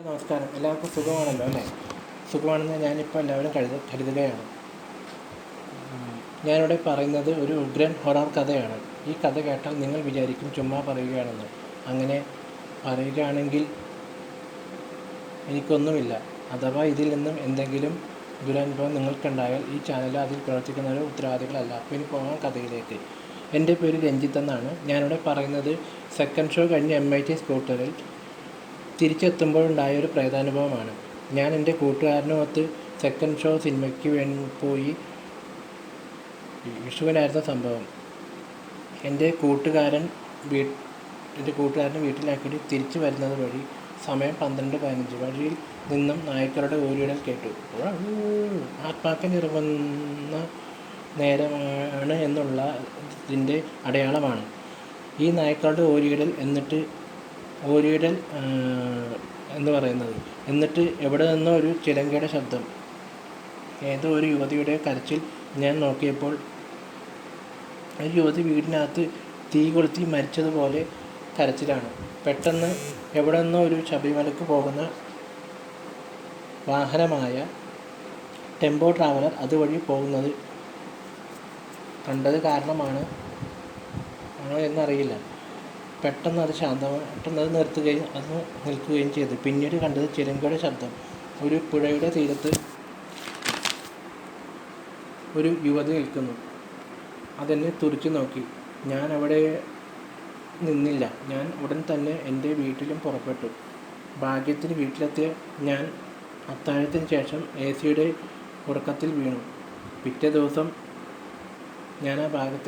നമസ്കാരം. എല്ലാവർക്കും സുഖമാണല്ലോ അല്ലേ? സുഖമാണെന്ന് ഞാനിപ്പോൾ എല്ലാവരും കരുതുകയാണ്. ഞാനിവിടെ പറയുന്നത് ഒരു ഉഗ്രൻ ഹൊറർ കഥയാണ്. ഈ കഥ കേട്ടാൽ നിങ്ങൾ വിചാരിക്കും ചുമ്മാ പറയുകയാണെന്ന്. അങ്ങനെ പറയുകയാണെങ്കിൽ എനിക്കൊന്നുമില്ല. അഥവാ ഇതിൽ നിന്നും എന്തെങ്കിലും ദുരനുഭവം നിങ്ങൾക്കുണ്ടായാൽ ഈ ചാനൽ അതിൽ പ്രവർത്തിക്കുന്നവർ ഉത്തരവാദികളല്ല. അപ്പോൾ ഇനി പോകാം കഥയിലേക്ക്. എൻ്റെ പേര് രഞ്ജിത്ത് എന്നാണ്. ഞാനിവിടെ പറയുന്നത് സെക്കൻഡ് ഷോ കഴിഞ്ഞ് MIT സ്കൂട്ടറിൽ തിരിച്ചെത്തുമ്പോഴുണ്ടായ ഒരു പ്രേതാനുഭവമാണ്. ഞാൻ എൻ്റെ കൂട്ടുകാരനുമൊത്ത് സെക്കൻഡ് ഷോ സിനിമയ്ക്ക് പോയി. വിഷുവിനായിരുന്നു സംഭവം. എൻ്റെ കൂട്ടുകാരൻ വീട്ടിലാക്കിയിട്ട് തിരിച്ചു വരുന്നത് വഴി സമയം 12:15. വഴിയിൽ നിന്നും നായ്ക്കളുടെ ഊരിയിടൽ കേട്ടു. ആത്മാക്കൾ ഇറങ്ങുന്ന നേരമാണ് എന്നുള്ളതിൻ്റെ അടയാളമാണ് ഈ നായ്ക്കളുടെ ഊരിയിടൽ എന്ന് പറയുന്നത്. എന്നിട്ട് എവിടെ നിന്നോ ഒരു ചിലങ്കയുടെ ശബ്ദം. ഏതോ ഒരു യുവതിയുടെ കരച്ചിൽ. ഞാൻ നോക്കിയപ്പോൾ ഒരു യുവതി വീടിനകത്ത് തീ കൊളുത്തി മരിച്ചതുപോലെ കരച്ചിലാണ്. പെട്ടെന്ന് എവിടെ നിന്നോ ഒരു ശബരിമലയ്ക്ക് പോകുന്ന വാഹനമായ ടെമ്പോ ട്രാവലർ അതുവഴി പോകുന്നത് കണ്ടത് കാരണമാണോ എന്നറിയില്ല. പെട്ടെന്ന് അത് നിൽക്കുകയും ചെയ്തു. പിന്നീട് കണ്ടത് ചിലങ്കയുടെ ശബ്ദം. ഒരു പുഴയുടെ തീരത്ത് ഒരു യുവതി നിൽക്കുന്നു. അതെന്നെ തുറിച്ചു നോക്കി. ഞാൻ അവിടെ നിന്നില്ല. ഞാൻ ഉടൻ തന്നെ എൻ്റെ വീട്ടിലും പുറപ്പെട്ടു. ഭാഗ്യത്തിന് വീട്ടിലെത്തിയ ഞാൻ അത്താഴത്തിന് ശേഷം AC യുടെ ഉറക്കത്തിൽ വീണു. പിറ്റേ ദിവസം ഞാൻ ആ ഭാഗത്ത്